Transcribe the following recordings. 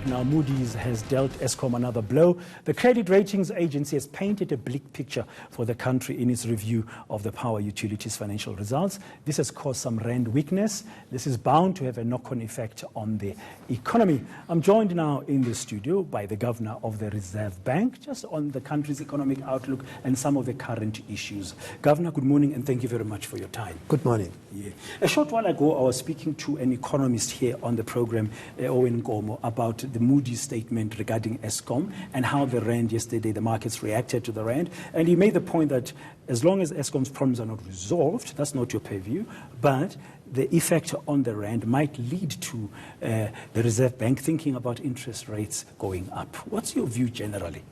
Now, Moodys has dealt Eskom another blow. The credit ratings agency has painted a bleak picture for the country in its review of the power utilities' financial results. This has caused some rand weakness. This is bound to have a knock-on effect on the economy. I'm joined now in the studio by the Governor of the Reserve Bank, just on the country's economic outlook and some of the current issues. Governor, good morning, and thank you very much for your time. Good morning. Yeah. A short while ago, I was speaking to an economist here on the program, Owen Gomo, about the Moody statement regarding Eskom and how the rand yesterday, the markets reacted to the rand. And he made the point that as long as Eskom's problems are not resolved, that's not your purview, but the effect on the rand might lead to the Reserve Bank thinking about interest rates going up. What's your view generally?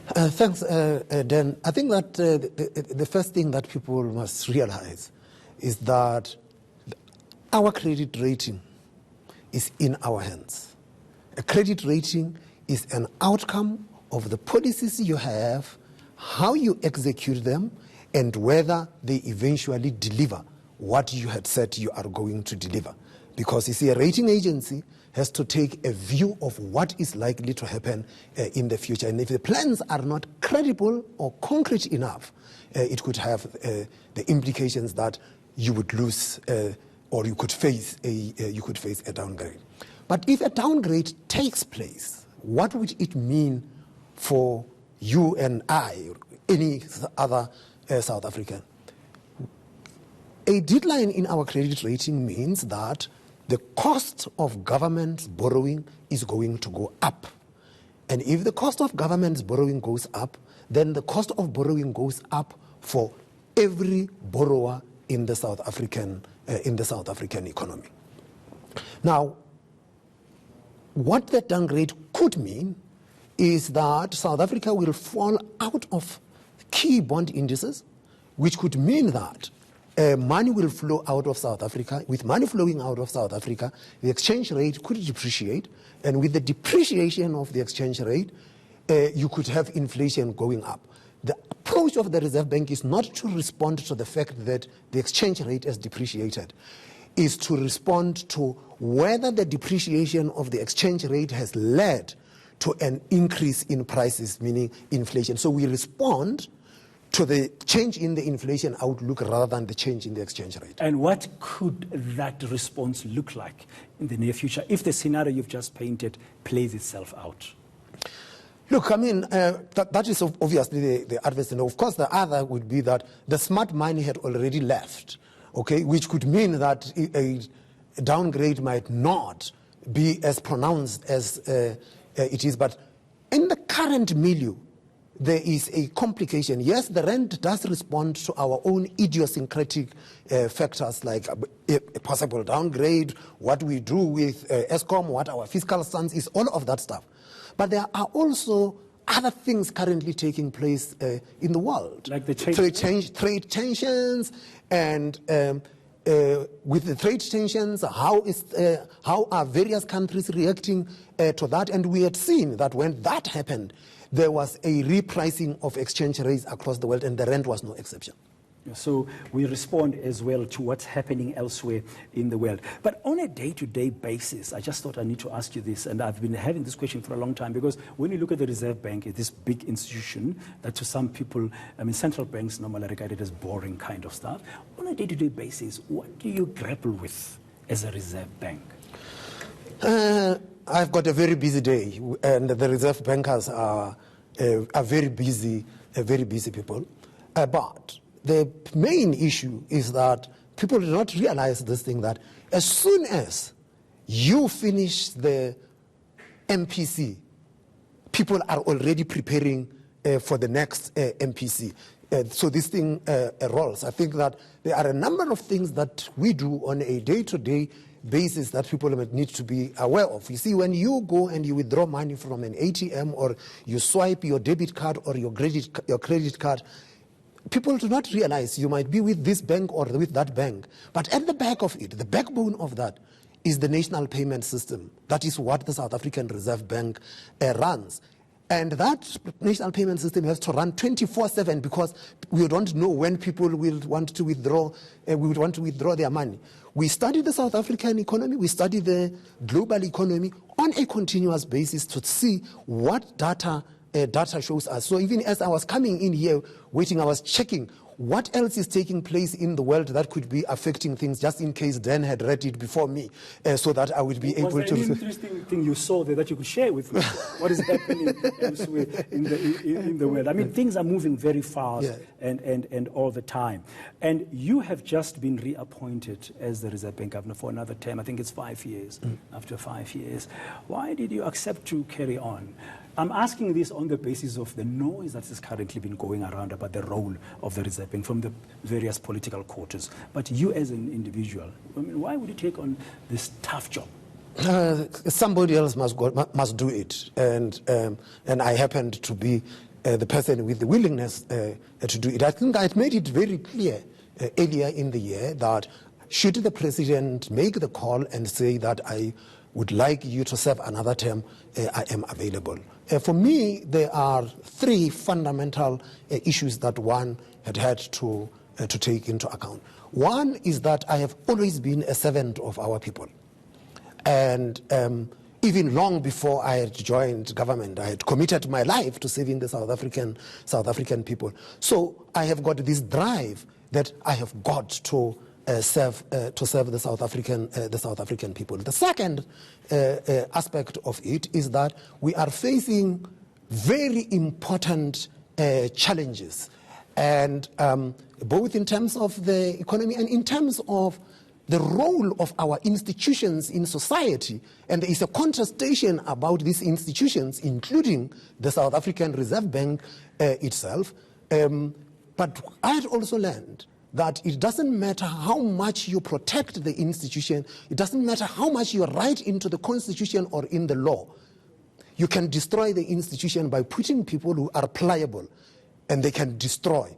Thanks, Dan. I think that the first thing that people must realize is that our credit rating is in our hands. A credit rating is an outcome of the policies you have, how you execute them, and whether they eventually deliver what you had said you are going to deliver. Because you see, a rating agency has to take a view of what is likely to happen in the future. And if the plans are not credible or concrete enough, it could have the implications that you would lose or you could face a downgrade. But if a downgrade takes place, what would it mean for you and I, or any other South African? A decline in our credit rating means that the cost of government borrowing is going to go up. And if the cost of government borrowing goes up, then the cost of borrowing goes up for every borrower in the South African economy. Now, what that downgrade could mean is that South Africa will fall out of key bond indices, which could mean that money will flow out of South Africa. With money flowing out of South Africa, the exchange rate could depreciate. And with the depreciation of the exchange rate, you could have inflation going up. The approach of the Reserve Bank is not to respond to the fact that the exchange rate has depreciated, is to respond to whether the depreciation of the exchange rate has led to an increase in prices, meaning inflation. So we respond to the change in the inflation outlook rather than the change in the exchange rate. And what could that response look like in the near future if the scenario you've just painted plays itself out? Look, I mean, that is obviously the adverse. And of course, the other would be that the smart money had already left, okay, which could mean that a downgrade might not be as pronounced as it is. But in the current milieu, there is a complication. Yes, the rand does respond to our own idiosyncratic factors like a possible downgrade, what we do with Eskom, what our fiscal stance is, all of that stuff. But there are also other things currently taking place in the world. Like the trade tensions, and with the trade tensions, how are various countries reacting to that? And we had seen that when that happened, there was a repricing of exchange rates across the world, and the rand was no exception. So we respond as well to what's happening elsewhere in the world. But on a day-to-day basis, I just thought I need to ask you this, and I've been having this question for a long time, because when you look at the Reserve Bank, it's this big institution that to some people, I mean, central banks normally regard it as boring kind of stuff. On a day-to-day basis, what do you grapple with as a Reserve Bank? I've got a very busy day, and the Reserve bankers are very busy people. But the main issue is that people do not realize this thing, that as soon as you finish the MPC, people are already preparing for the next MPC. So this thing rolls. I think that there are a number of things that we do on a day-to-day basis that people need to be aware of. You see, when you go and you withdraw money from an ATM, or you swipe your debit card or your credit card, people do not realize you might be with this bank or with that bank. But at the back of it, the backbone of that is the national payment system. That is what the South African Reserve Bank runs. And that national payment system has to run 24/7 because we don't know when people will want to withdraw. We would want to withdraw their money. We study the South African economy. We study the global economy on a continuous basis to see what data shows us. So even as I was coming in here, waiting, I was checking what else is taking place in the world that could be affecting things, just in case Dan had read it before me, so that I would be able to... Was there any interesting thing you saw there that you could share with me? What is happening elsewhere in the world? I mean, things are moving very fast and all the time. And you have just been reappointed as the Reserve Bank Governor for another term. I think it's 5 years. After 5 years. Why did you accept to carry on? I'm asking this on the basis of the noise that has currently been going around about the role of the Reserve Bank from the various political quarters. But you as an individual, I mean, why would you take on this tough job? Somebody else must do it. And I happened to be the person with the willingness to do it. I think I made it very clear earlier in the year that should the president make the call and say that I would like you to serve another term, I am available. For me, there are three fundamental issues that one had to take into account. One is that I have always been a servant of our people. And even long before I had joined government, I had committed my life to saving the South African people. So I have got this drive that I have got to serve the South African people. The second aspect of it is that we are facing very important challenges, and both in terms of the economy and in terms of the role of our institutions in society. And there is a contestation about these institutions, including the South African Reserve Bank itself. But I had also learned that it doesn't matter how much you protect the institution, it doesn't matter how much you write into the constitution or in the law. You can destroy the institution by putting people who are pliable, and they can destroy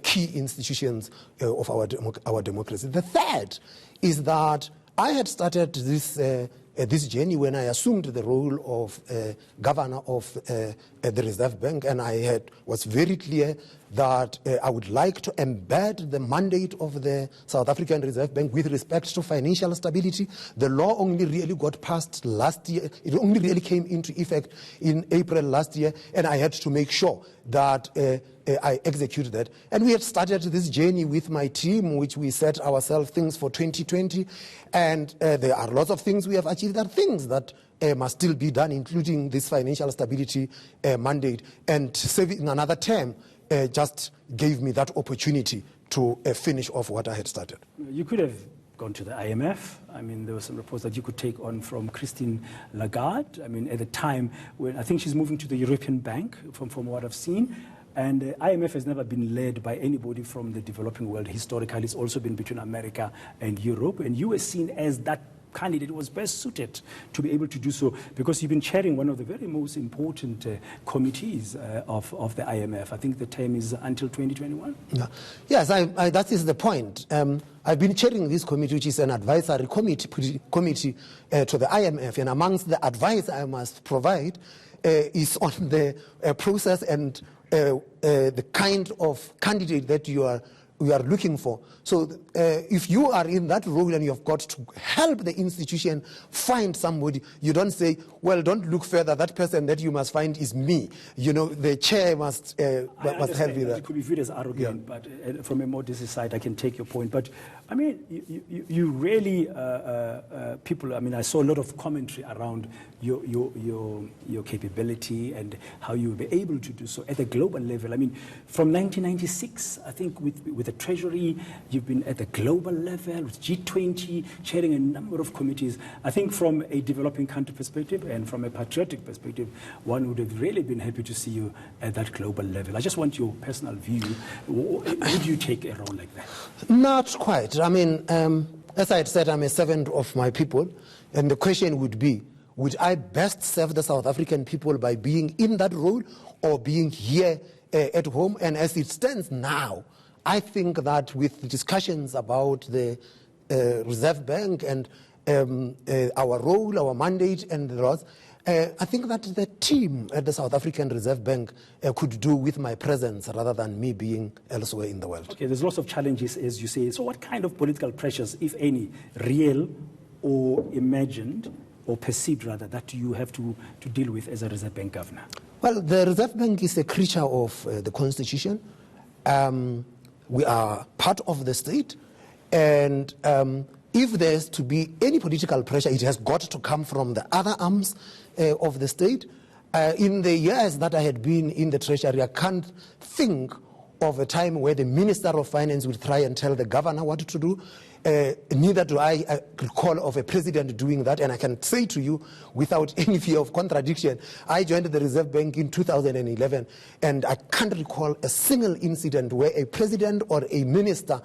key institutions of our democracy. The third is that I had started this journey when I assumed the role of governor of the Reserve Bank, and I was very clear that I would like to embed the mandate of the South African Reserve Bank with respect to financial stability. The law only really got passed last year. It only really came into effect in April last year, and I had to make sure that I executed that. And we had started this journey with my team, which we set ourselves things for 2020, and there are lots of things we have achieved. There are things that must still be done, including this financial stability mandate. And serving another term just gave me that opportunity to finish off what I had started. You could have gone to the IMF. I mean, there were some reports that you could take on from Christine Lagarde. I mean, at the time when I think she's moving to the European Bank, from what I've seen. And the IMF has never been led by anybody from the developing world. Historically, it's also been between America and Europe. And you were seen as that candidate who was best suited to be able to do so, because you've been chairing one of the very most important committees of the IMF. I think the term is until 2021. Yeah. Yes, that is the point. I've been chairing this committee, which is an advisory committee to the IMF, and amongst the advice I must provide is on the process and the kind of candidate that we are looking for. So if you are in that role and you've got to help the institution find somebody, you don't say, well, don't look further, that person that you must find is me. You know, the chair must help you there. It could be viewed as arrogant, but from a modest side, I can take your point. But I mean, you really, people, I mean, I saw a lot of commentary around your capability and how you'll be able to do so at the global level. I mean, from 1996, I think with the Treasury, you've been at the global level, with G20, chairing a number of committees. I think from a developing country perspective and from a patriotic perspective, one would have really been happy to see you at that global level. I just want your personal view. Would you take a role like that? Not quite. I mean, as I had said, I'm a servant of my people, and the question would be, would I best serve the South African people by being in that role or being here at home? And as it stands now, I think that with the discussions about the Reserve Bank and our role, our mandate, and the laws, I think that the team at the South African Reserve Bank could do with my presence rather than me being elsewhere in the world. Okay, there's lots of challenges, as you say. So what kind of political pressures, if any, real or imagined, or perceived rather, that you have to deal with as a Reserve Bank governor? Well, the Reserve Bank is a creature of the Constitution. We are part of the state, and if there's to be any political pressure, it has got to come from the other arms of the state. In the years that I had been in the Treasury, I can't think of a time where the Minister of Finance would try and tell the governor what to do. Neither do I recall of a president doing that, and I can say to you without any fear of contradiction, I joined the Reserve Bank in 2011, and I can't recall a single incident where a president or a minister,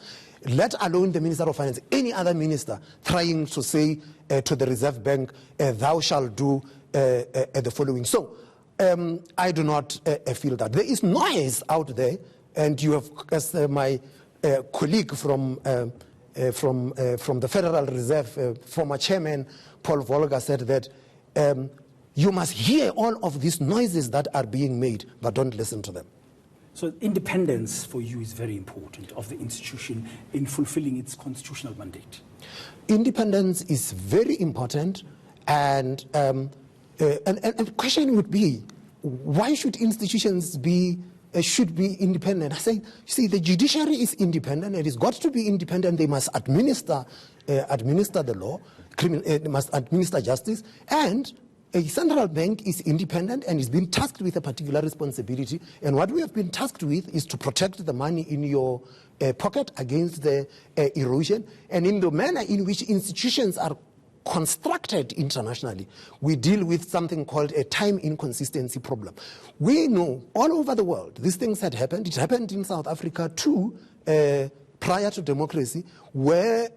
let alone the Minister of Finance, any other minister, trying to say to the Reserve Bank, thou shalt do the following. So I do not feel that. There is noise out there, and you have, as my colleague from the Federal Reserve, former chairman Paul Volga, said that you must hear all of these noises that are being made, but don't listen to them. So independence for you is very important of the institution in fulfilling its constitutional mandate. Independence is very important, and the question would be, why should institutions should be independent? I say, see, the judiciary is independent. It has got to be independent. They must administer the law, they must administer justice, and a central bank is independent and is being tasked with a particular responsibility. And what we have been tasked with is to protect the money in your pocket against the erosion. And in the manner in which institutions are constructed internationally, we deal with something called a time inconsistency problem. We know all over the world these things had happened. It happened in South Africa too, prior to democracy, where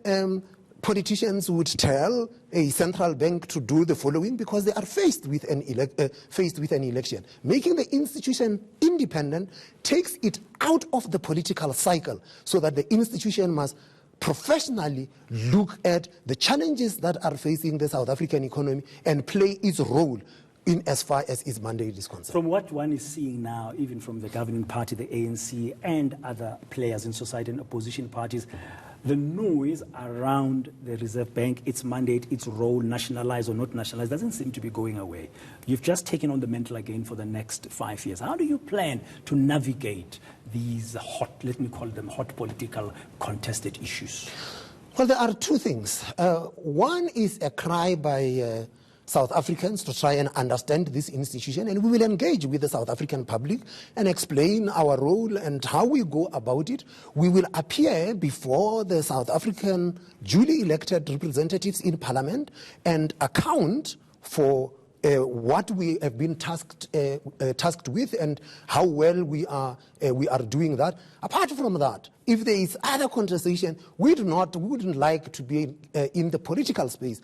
politicians would tell a central bank to do the following because they are faced with an election. Making the institution independent takes it out of the political cycle so that the institution must professionally look at the challenges that are facing the South African economy and play its role in as far as its mandate is concerned. From what one is seeing now, even from the governing party, the ANC, and other players in society and opposition parties, the noise around the Reserve Bank, its mandate, its role, nationalized or not nationalized, doesn't seem to be going away. You've just taken on the mantle again for the next 5 years. How do you plan to navigate these hot, let me call them hot political contested issues? Well, there are two things. One is a cry by South Africans to try and understand this institution, and we will engage with the South African public and explain our role and how we go about it. We will appear before the South African duly elected representatives in Parliament and account for what we have been tasked with and how well we are doing that. Apart from that, if there is other contestation, we wouldn't like to be in the political space.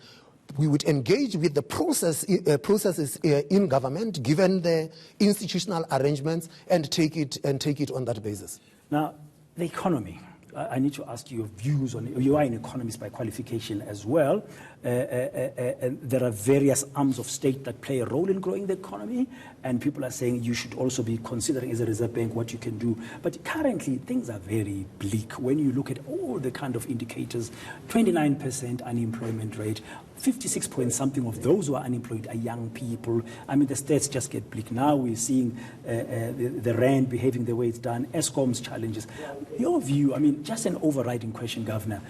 We would engage with the processes in government, given the institutional arrangements, and take it on that basis. Now, the economy. I need to ask you your views on it. You are an economist by qualification as well. And there are various arms of state that play a role in growing the economy, and people are saying you should also be considering as a Reserve Bank what you can do. But currently, things are very bleak. When you look at all the kind of indicators, 29% unemployment rate, 56 point something of those who are unemployed are young people. I mean, the stats just get bleak. Now we're seeing the rand behaving the way it's done, Eskom's challenges. Your view, I mean, just an overriding question, Governor.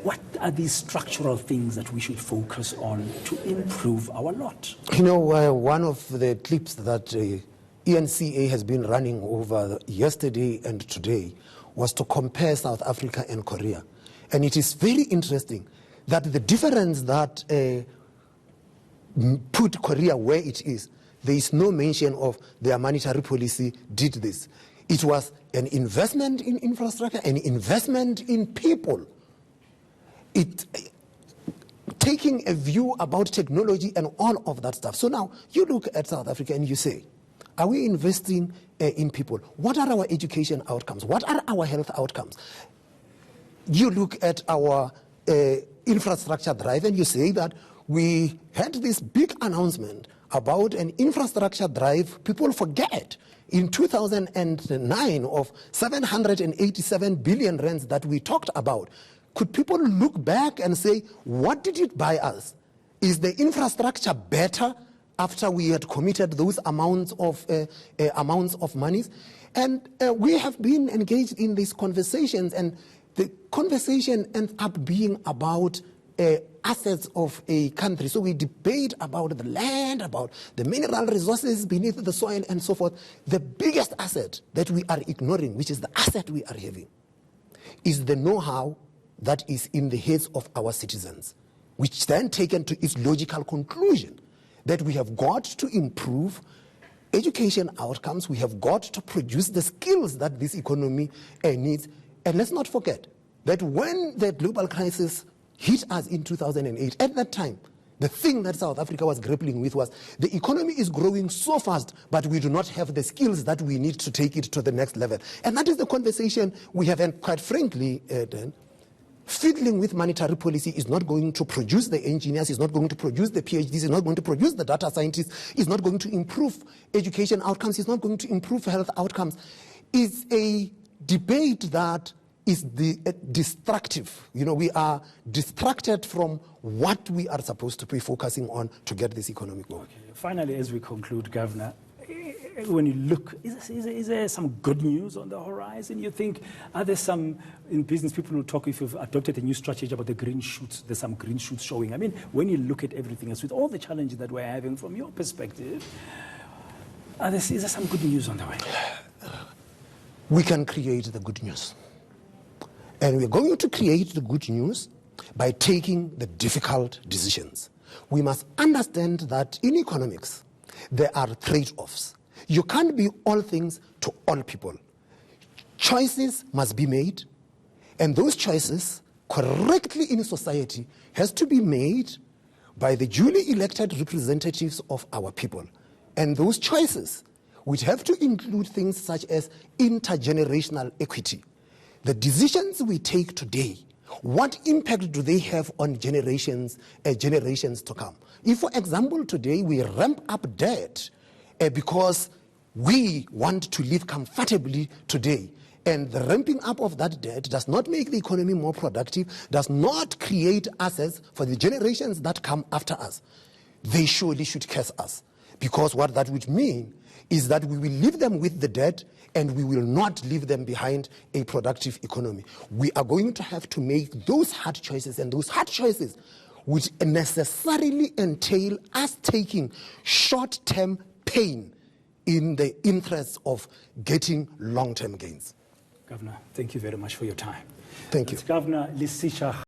What are these structural things that we should focus on to improve our lot? You know, one of the clips that ENCA has been running over yesterday and today was to compare South Africa and Korea. And it is very interesting that the difference that put Korea where it is, there is no mention of their monetary policy did this. It was an investment in infrastructure, an investment in people. Taking a view about technology and all of that stuff. So now you look at South Africa and you say, are we investing in people? What are our education outcomes? What are our health outcomes? You look at our infrastructure drive and you say that we had this big announcement about an infrastructure drive. People forget in 2009 of 787 billion rands that we talked about. Could people look back and say, what did it buy us? Is the infrastructure better after we had committed those amounts of monies? And we have been engaged in these conversations, and the conversation ends up being about assets of a country. So we debate about the land, about the mineral resources beneath the soil and so forth. The biggest asset that we are ignoring, which is the asset we are having, is the know-how that is in the heads of our citizens, which then taken to its logical conclusion that we have got to improve education outcomes, we have got to produce the skills that this economy needs. And let's not forget that when the global crisis hit us in 2008, at that time, the thing that South Africa was grappling with was the economy is growing so fast, but we do not have the skills that we need to take it to the next level. And that is the conversation we have, and quite frankly, Dan, fiddling with monetary policy is not going to produce the engineers, is not going to produce the PhDs, is not going to produce the data scientists, is not going to improve education outcomes, is not going to improve health outcomes. It's a debate that is destructive. You know, we are distracted from what we are supposed to be focusing on to get this economy going. Okay. Finally, as we conclude, Governor, when you look, is there some good news on the horizon? You think, are there some, in business, people will talk, if you've adopted a new strategy about the green shoots, there's some green shoots showing. I mean, when you look at everything else, with all the challenges that we're having from your perspective, is there some good news on the way? We can create the good news. And we're going to create the good news by taking the difficult decisions. We must understand that in economics, there are trade-offs. You can't be all things to all people. Choices must be made, and those choices correctly in society has to be made by the duly elected representatives of our people. And those choices would have to include things such as intergenerational equity. The decisions we take today, what impact do they have on generations to come? If, for example, today we ramp up debt because we want to live comfortably today, and the ramping up of that debt does not make the economy more productive, does not create assets for the generations that come after us, they surely should curse us. Because what that would mean is that we will leave them with the debt, and we will not leave them behind a productive economy. We are going to have to make those hard choices, and those hard choices would necessarily entail us taking short-term pain in the interest of getting long-term gains. Governor, thank you very much for your time. Thank you. Governor Lisisha